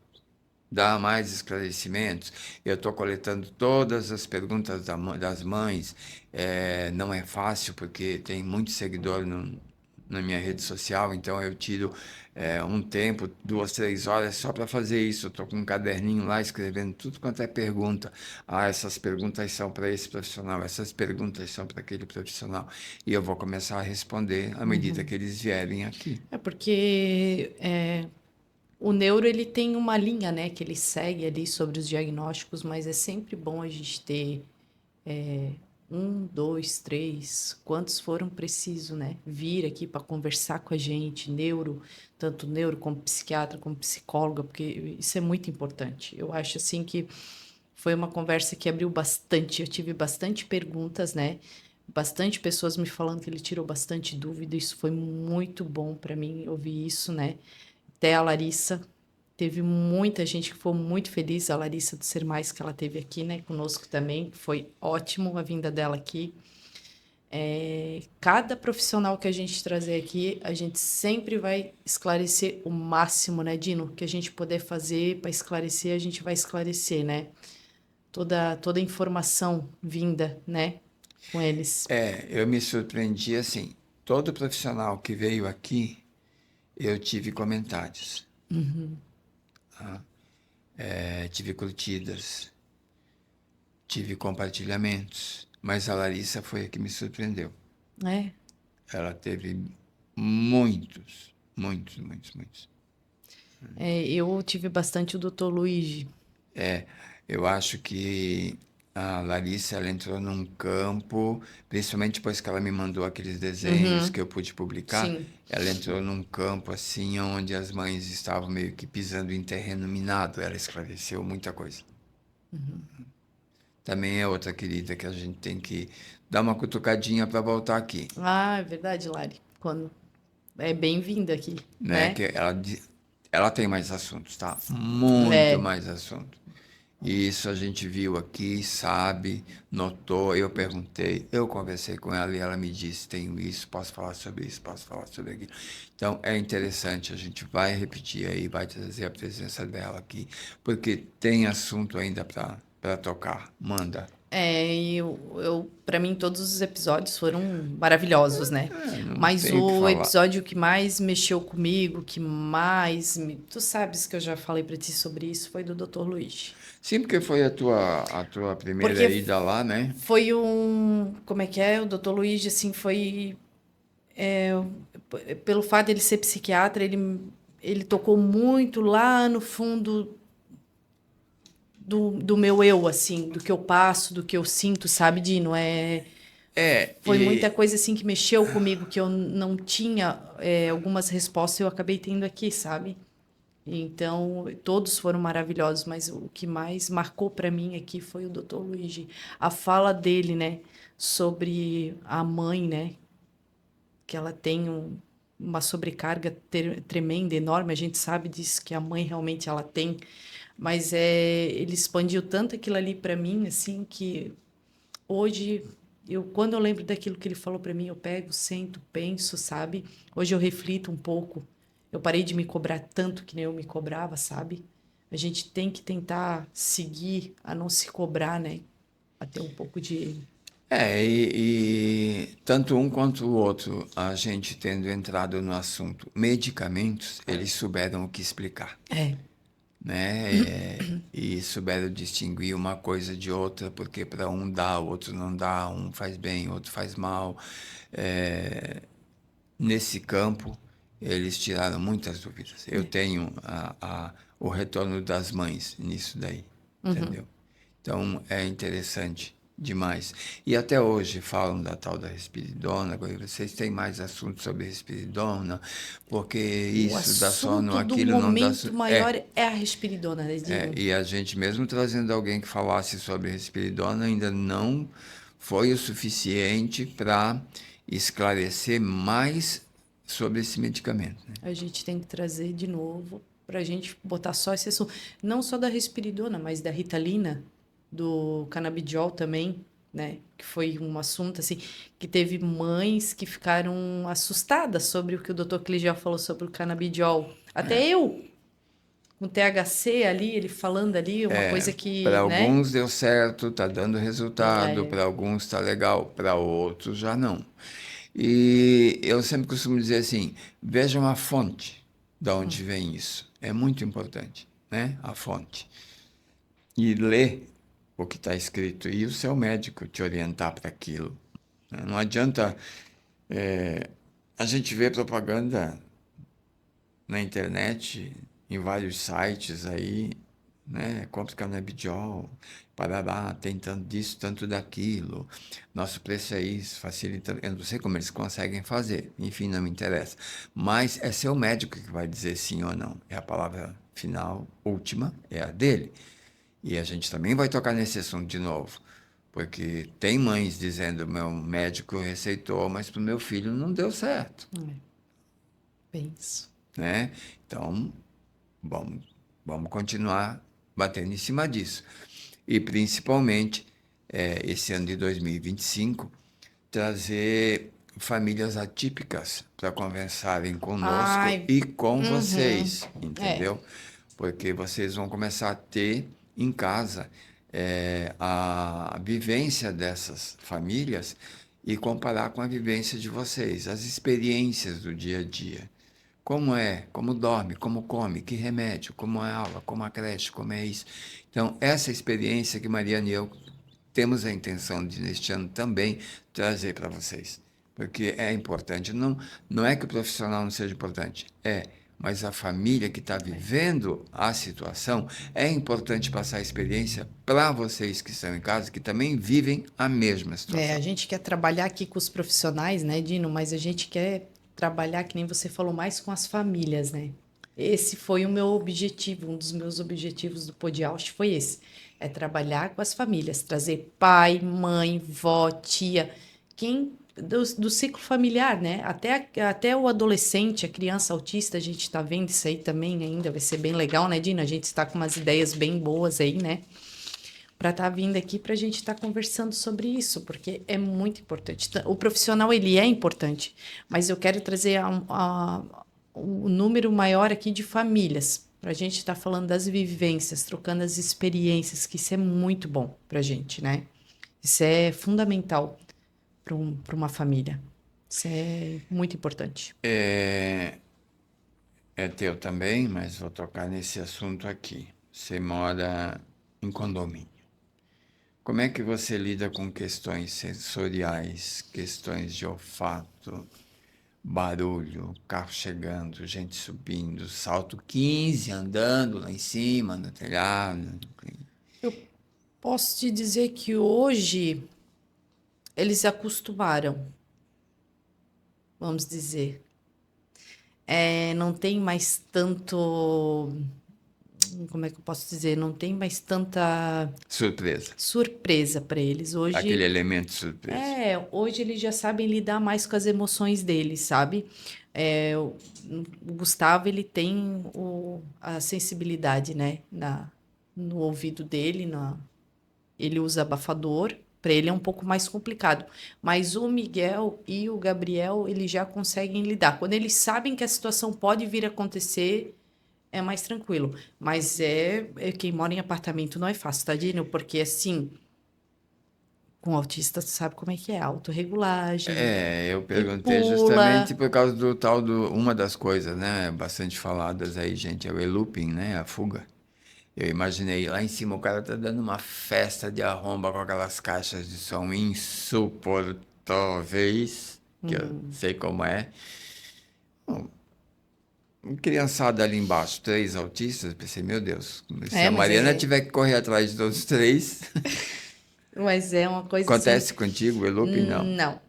dar mais esclarecimentos. Eu estou coletando todas as perguntas das mães. Não é fácil porque tem muito seguidor na minha rede social, então eu tiro um tempo, 2, 3 horas só para fazer isso. Eu estou com um caderninho lá escrevendo tudo quanto é pergunta. Essas perguntas são para esse profissional, essas perguntas são para aquele profissional. E eu vou começar a responder à medida que eles vierem aqui. É porque o neuro ele tem uma linha, né, que ele segue ali sobre os diagnósticos, mas é sempre bom a gente ter 1, 2, 3, quantos foram preciso, né, vir aqui para conversar com a gente, tanto neuro como psiquiatra, como psicóloga, porque isso é muito importante. Eu acho assim que foi uma conversa que abriu bastante, eu tive bastante perguntas, né, bastante pessoas me falando que ele tirou bastante dúvida, isso foi muito bom para mim ouvir isso, né. Até a Larissa, teve muita gente que foi muito feliz, a Larissa do Ser Mais, que ela teve aqui, né, conosco também, foi ótimo a vinda dela aqui. Cada profissional que a gente trazer aqui, a gente sempre vai esclarecer o máximo, né, Dino? Que a gente puder fazer para esclarecer, a gente vai esclarecer, né? Toda a informação vinda, né, com eles. Eu me surpreendi assim. Todo profissional que veio aqui, eu tive comentários, tive curtidas, tive compartilhamentos, mas a Larissa foi a que me surpreendeu. É, Ela teve muitos, muitos, muitos, muitos. eu tive bastante o Dr. Luigi. Eu acho que a Larissa ela entrou num campo, principalmente depois que ela me mandou aqueles desenhos que eu pude publicar, Sim. ela entrou num campo assim onde as mães estavam meio que pisando em terreno minado. Ela esclareceu muita coisa. Também é outra querida que a gente tem que dar uma cutucadinha para voltar aqui, Ah, é verdade, Lari. Quando é bem-vinda aqui, né? né? Que ela tem mais assuntos, tá? Muito É, mais assunto. E isso a gente viu aqui, sabe, notou, eu perguntei, eu conversei com ela e ela me disse, tenho isso, posso falar sobre isso, posso falar sobre aquilo. Então é interessante, a gente vai repetir aí, vai trazer a presença dela aqui, porque tem assunto ainda para tocar. Manda. e para mim todos os episódios foram maravilhosos, né? Não Mas tem o que o falar. episódio que mais mexeu comigo, tu sabes que eu já falei pra ti sobre isso, foi do Dr. Luiz. Sim, porque foi a tua primeira Porque ida lá, né? foi como é que é? O Dr. Luiz, assim, foi pelo fato de ele ser psiquiatra, ele tocou muito lá no fundo do meu eu, assim, do que eu passo, do que eu sinto, sabe, Dino? Foi muita E coisa, assim, que mexeu comigo, que eu não tinha algumas respostas, eu acabei tendo aqui, sabe? Então, todos foram maravilhosos, mas o que mais marcou para mim aqui foi o Dr. Luigi. A fala dele, né, sobre a mãe, né, que ela tem uma sobrecarga tremenda, enorme. A gente sabe disso que a mãe realmente ela tem, mas ele expandiu tanto aquilo ali para mim, assim, que hoje quando eu lembro daquilo que ele falou para mim, eu pego, sento, penso, sabe? Hoje eu reflito um pouco. Eu parei de me cobrar tanto que nem eu me cobrava, sabe? A gente tem que tentar seguir a não se cobrar, né? A ter um pouco de. E tanto um quanto o outro, a gente tendo entrado no assunto medicamentos, eles souberam o que explicar, É, né? E souberam distinguir uma coisa de outra, porque para um dá, o outro não dá, um faz bem, outro faz mal. É, nesse campo, eles tiraram muitas dúvidas. Eu tenho o retorno das mães nisso daí, entendeu? Então, é interessante demais. E até hoje falam da tal da risperidona, agora vocês têm mais assuntos sobre risperidona, porque o isso dá sono, assunto do aquilo não dá momento sono. maior é a respiridona, né, Dino? E a gente mesmo trazendo alguém que falasse sobre risperidona ainda não foi o suficiente para esclarecer mais sobre esse medicamento, né? A gente tem que trazer de novo para a gente botar só esse assunto. Não só da risperidona, mas da Ritalina, do canabidiol também, né? Que foi um assunto assim que teve mães que ficaram assustadas sobre o que o Dr. Cligel falou sobre o canabidiol. Até eu, com THC ali, ele falando ali, uma coisa Para que, né? alguns deu certo, está dando resultado, É, para alguns está legal, para outros já não. E eu sempre costumo dizer assim: vejam a fonte de onde vem isso. É muito importante, né? A fonte. E ler o que está escrito e o seu médico te orientar para aquilo, né? Não adianta. A gente vê propaganda na internet, em vários sites aí, né? Compre canabidiol, parará, tem tanto disso, tanto daquilo. Nosso preço é isso, facilita. Eu não sei como eles conseguem fazer, enfim, não me interessa. Mas é seu médico que vai dizer sim ou não. É a palavra final, última, é a dele. E a gente também vai tocar nesse assunto de novo. Porque tem mães dizendo, meu médico receitou, mas para o meu filho não deu certo, penso. né? Então, vamos, vamos continuar batendo em cima disso. E principalmente, esse ano de 2025, trazer famílias atípicas para conversarem conosco Ai, e com uhum. vocês, É, entendeu? Porque vocês vão começar a ter em casa a vivência dessas famílias e comparar com a vivência de vocês, as experiências do dia a dia. Como é, como dorme, como come, que remédio, como é a aula, como a creche, como é isso. Então, essa experiência que Mariana e eu temos a intenção de, neste ano também, trazer para vocês. Porque é importante. Não, não é que o profissional não seja importante, mas a família que está vivendo a situação, é importante passar a experiência para vocês que estão em casa, que também vivem a mesma a situação. gente quer trabalhar aqui com os profissionais, né, Dino? Mas a gente quer trabalhar, que nem você falou, mais com as famílias, né? Esse foi o meu objetivo, um dos meus objetivos do Podiaust foi esse. É trabalhar com as famílias, trazer pai, mãe, vó, tia, quem do ciclo familiar, né? Até o adolescente, a criança autista, a gente está vendo isso aí também ainda, vai ser bem legal, né, Dino? A gente está com umas ideias bem boas aí, né? Para estar vindo aqui para a gente estar conversando sobre isso, porque é muito importante. O profissional, ele é importante, mas eu quero trazer um número maior aqui de famílias, para a gente estar falando das vivências, trocando as experiências, que isso é muito bom para a gente, né? Isso é fundamental para uma família. Isso é muito importante. É teu também, mas vou tocar nesse assunto aqui. Você mora em condomínio. Como é que você lida com questões sensoriais, questões de olfato, barulho, carro chegando, gente subindo, salto 15 andando lá em cima, no telhado? Eu posso te dizer que hoje eles se acostumaram, vamos dizer. não tem mais tanto, como é que eu posso dizer? Não tem mais tanta Surpresa. surpresa para eles. Aquele Hoje, elemento surpresa. hoje eles já sabem lidar mais com as emoções deles, sabe? É, o Gustavo, ele tem a sensibilidade, né? No ouvido dele, ele usa abafador. Para ele é um pouco mais complicado. Mas o Miguel e o Gabriel, eles já conseguem lidar. Quando eles sabem que a situação pode vir a acontecer, é mais tranquilo. Mas quem mora em apartamento não é fácil, tá, Dino? Porque assim, com autista, tu sabe como é que é, autorregulagem Eu e perguntei justamente pula. por causa do tal do... Uma das coisas, né, bastante faladas aí, gente, é o eloping, né, a fuga. Eu imaginei lá em cima o cara tá dando uma festa de arromba com aquelas caixas de som insuportáveis, que eu sei como é. Criançada ali embaixo, 3 autistas, pensei, meu Deus, se É, a Mariana tiver que correr atrás de todos os 3, mas é uma coisa assim. acontece contigo, o eloping não. Não,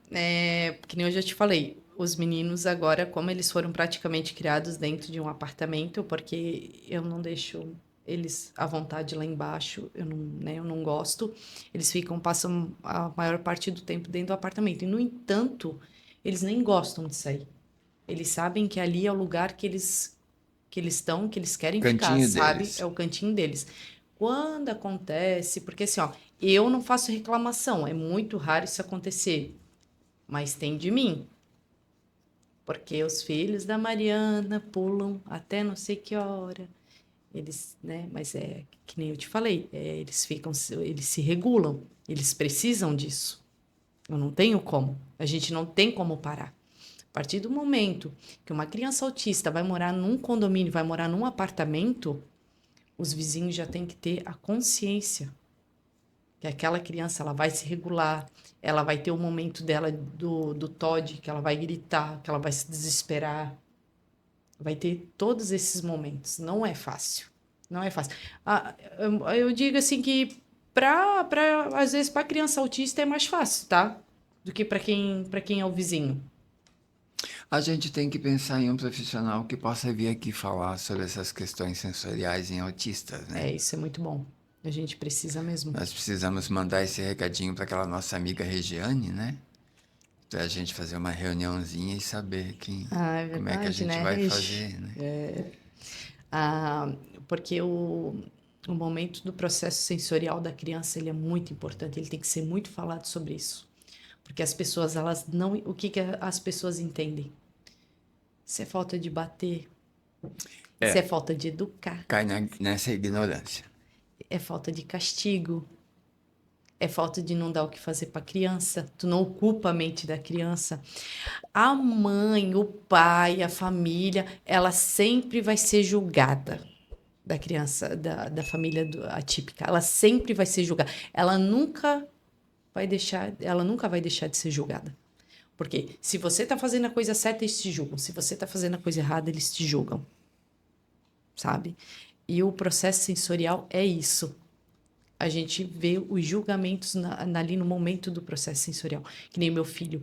que nem eu já te falei. Os meninos agora, como eles foram praticamente criados dentro de um apartamento, porque eu não deixo eles à vontade lá embaixo, eu não gosto. Eles passam a maior parte do tempo dentro do apartamento. E, no entanto, eles nem gostam de sair. Eles sabem que ali é o lugar que eles estão, que eles querem ficar, Cantinho sabe? É deles. o cantinho deles. Quando acontece, porque assim, ó, eu não faço reclamação, é muito raro isso acontecer, mas tem de mim, porque os filhos da Mariana pulam até não sei que hora. Eles, né? Mas é que nem eu te falei, eles se regulam, eles precisam disso. Eu não tenho como, a gente não tem como parar. A partir do momento que uma criança autista vai morar num condomínio, vai morar num apartamento, os vizinhos já têm que ter a consciência que aquela criança ela vai se regular, ela vai ter o momento dela do TOD, que ela vai gritar, que ela vai se desesperar, vai ter todos esses momentos. Não é fácil, não é fácil. Eu digo assim que às vezes para criança autista é mais fácil, tá? Do que para quem é o vizinho. A gente tem que pensar em um profissional que possa vir aqui falar sobre essas questões sensoriais em autistas, né? Isso é muito bom. A gente precisa mesmo. Nós precisamos mandar esse recadinho para aquela nossa amiga Regiane, né? Para a gente fazer uma reuniãozinha e saber Ah, é como é que a verdade, gente né, vai Regi? fazer, né? Ah, porque o momento do processo sensorial da criança ele é muito importante, ele tem que ser muito falado sobre isso. Porque as pessoas, elas não. O que, que as pessoas entendem? Isso é falta de bater, isso é É, falta de educar, cai nessa ignorância. é falta de castigo, é falta de não dar o que fazer para a criança, tu não ocupa a mente da criança. A mãe, o pai, a família, ela sempre vai ser julgada da criança, da família atípica. Ela sempre vai ser julgada. Ela nunca vai deixar de ser julgada. Porque se você está fazendo a coisa certa, eles te julgam. Se você está fazendo a coisa errada, eles te julgam. Sabe? E o processo sensorial é isso. A gente vê os julgamentos ali no momento do processo sensorial. Que nem meu filho.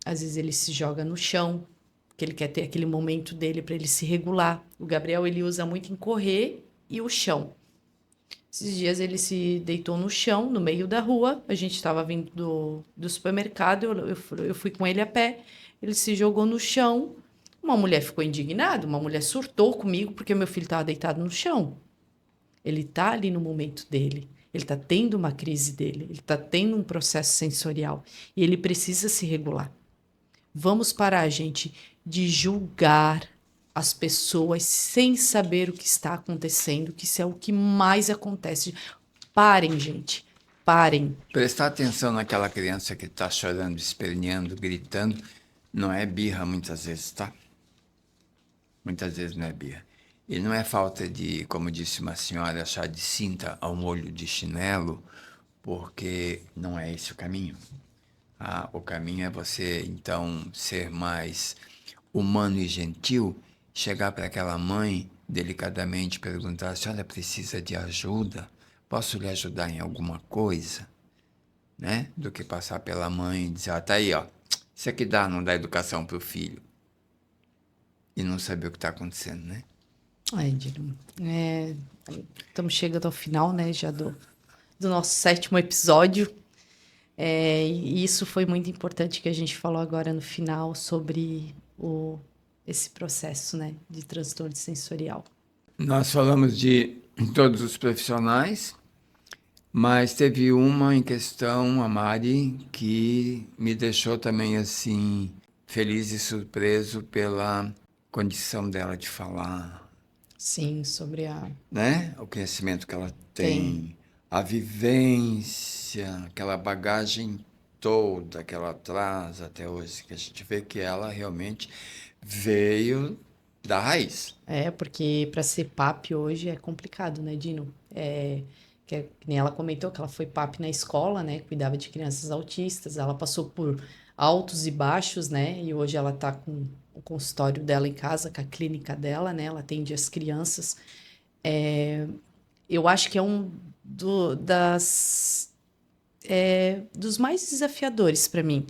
Às vezes ele se joga no chão, que ele quer ter aquele momento dele para ele se regular. O Gabriel, ele usa muito em correr e o chão. Esses dias ele se deitou no chão, no meio da rua. A gente estava vindo do supermercado, eu fui com ele a pé. Ele se jogou no chão. Uma mulher ficou indignada, uma mulher surtou comigo porque meu filho estava deitado no chão. Ele está ali no momento dele. Ele está tendo uma crise dele. Ele está tendo um processo sensorial. E ele precisa se regular. Vamos parar, gente, de julgar as pessoas sem saber o que está acontecendo, que isso é o que mais acontece. Parem, gente. Parem. Prestar atenção naquela criança que está chorando, esperneando, gritando, não é birra muitas vezes, tá? Muitas vezes não é birra. E não é falta de, como disse uma senhora, achar de cinta ao molho de chinelo, porque não é esse o caminho. O caminho é você, então, ser mais humano e gentil, chegar para aquela mãe delicadamente perguntar: a senhora precisa de ajuda? Posso lhe ajudar em alguma coisa? Né? Do que passar pela mãe e dizer: tá aí, ó, isso aqui dá, não dá educação para o filho. e não saber o que está acontecendo, né? Ai, Dino, estamos chegando ao final, né, já do nosso 7º episódio. E isso foi muito importante que a gente falou agora no final sobre esse processo, né, de transtorno sensorial. Nós falamos de todos os profissionais, mas teve uma em questão, a Mari, que me deixou também assim feliz e surpreso pela condição dela de falar, Sim, sobre né? O conhecimento que ela Tem. tem, a vivência, aquela bagagem toda que ela traz até hoje, que a gente vê que ela realmente veio da raiz. Porque para ser PAP hoje é complicado, né, Dino? Que nem ela comentou que ela foi PAP na escola, né? Cuidava de crianças autistas. Ela passou por altos e baixos, né? E hoje ela tá com o consultório dela em casa, com a clínica dela, né? Ela atende as crianças. Eu acho que é dos mais desafiadores para mim,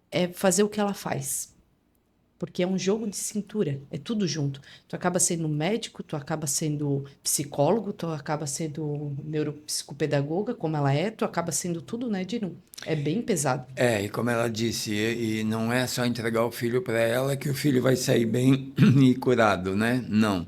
é fazer o que ela faz. Porque é um jogo de cintura, é tudo junto. Tu acaba sendo médico, tu acaba sendo psicólogo, tu acaba sendo neuropsicopedagoga, como ela é, tu acaba sendo tudo, né, Dino? É bem pesado. E como ela disse, e não é só entregar o filho para ela que o filho vai sair bem e curado, né? Não.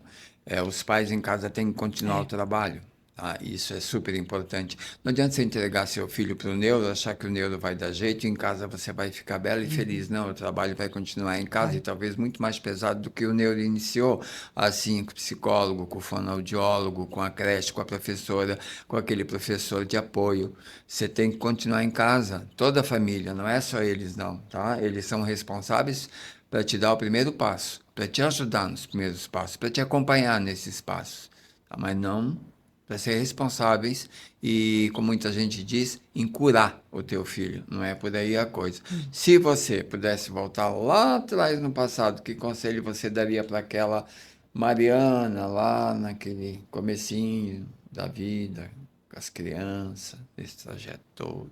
Os pais em casa têm que continuar o É. trabalho. Tá? Isso é super importante. Não adianta você entregar seu filho para o neuro, achar que o neuro vai dar jeito, e em casa você vai ficar bela e feliz. Não, o trabalho vai continuar em casa e Vai. talvez muito mais pesado do que o neuro iniciou, assim, com o psicólogo, com o fonoaudiólogo, com a creche, com a professora, com aquele professor de apoio. Você tem que continuar em casa, toda a família, não é só eles não, tá? Eles são responsáveis para te dar o primeiro passo, para te ajudar nos primeiros passos, para te acompanhar nesses passos, tá? Mas não para ser responsáveis e, como muita gente diz, em curar o teu filho. Não é por aí a coisa. Se você pudesse voltar lá atrás no passado, que conselho você daria para aquela Mariana lá naquele comecinho da vida, com as crianças, esse trajeto todo?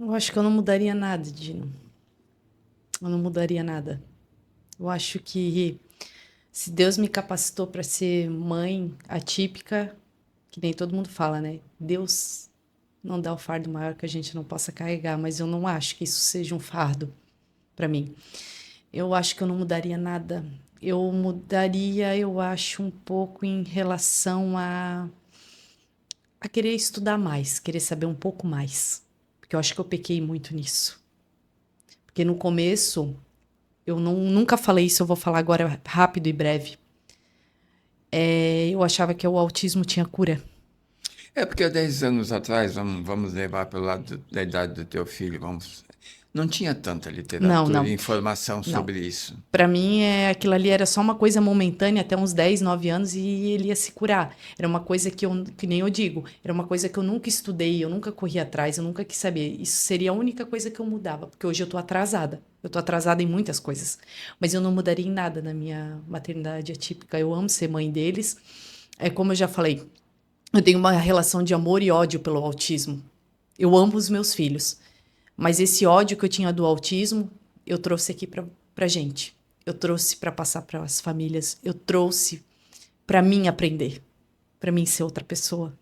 Eu acho que eu não mudaria nada, Dino. Eu não mudaria nada. Eu acho que se Deus me capacitou para ser mãe atípica, que nem todo mundo fala, né? Deus não dá o fardo maior que a gente não possa carregar, mas eu não acho que isso seja um fardo para mim. Eu acho que eu não mudaria nada. Eu mudaria, eu acho, um pouco em relação a querer estudar mais, querer saber um pouco mais. Porque eu acho que eu pequei muito nisso. Porque no começo, eu nunca falei isso, eu vou falar agora rápido e breve. Eu achava que o autismo tinha cura. Porque há 10 anos atrás, vamos levar pelo lado da idade do teu filho, não tinha tanta Não, literatura e não, informação não. sobre isso. Para mim, aquilo ali era só uma coisa momentânea até uns 10, 9 anos e ele ia se curar. Era uma coisa que nem eu digo, era uma coisa que eu nunca estudei, eu nunca corri atrás, eu nunca quis saber. Isso seria a única coisa que eu mudava, porque hoje eu tô atrasada. Eu tô atrasada em muitas coisas, mas eu não mudaria em nada na minha maternidade atípica. Eu amo ser mãe deles. É como eu já falei, eu tenho uma relação de amor e ódio pelo autismo. Eu amo os meus filhos, mas esse ódio que eu tinha do autismo, eu trouxe aqui pra gente. Eu trouxe para passar para as famílias. Eu trouxe para mim aprender, para mim ser outra pessoa.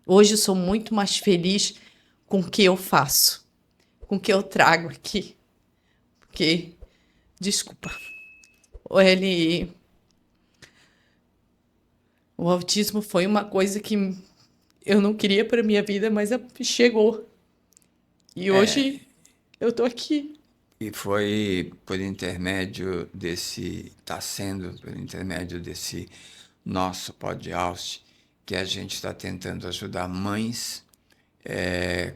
Hoje eu sou muito mais feliz com o que eu faço, com o que eu trago aqui. Porque, desculpa, ele, o autismo foi uma coisa que eu não queria para minha vida, mas chegou. E hoje eu tô aqui. E foi por intermédio desse, está sendo por intermédio desse nosso podcast que a gente está tentando ajudar mães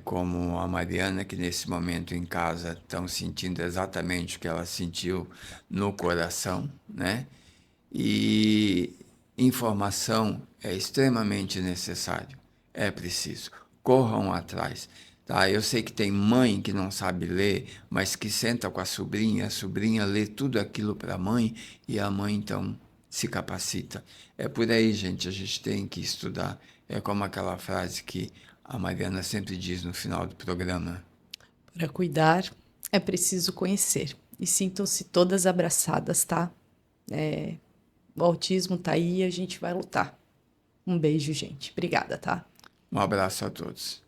como a Mariana, que nesse momento em casa estão sentindo exatamente o que ela sentiu no coração, né? E informação é extremamente necessário, é preciso. Corram atrás. Tá? Eu sei que tem mãe que não sabe ler, mas que senta com a sobrinha lê tudo aquilo para a mãe e a mãe então se capacita. É por aí, gente, a gente tem que estudar. É como aquela frase que a Mariana sempre diz no final do programa. Para cuidar é preciso conhecer. E sintam-se todas abraçadas, tá? O autismo tá aí e a gente vai lutar. Um beijo, gente. Obrigada, tá? Um abraço a todos.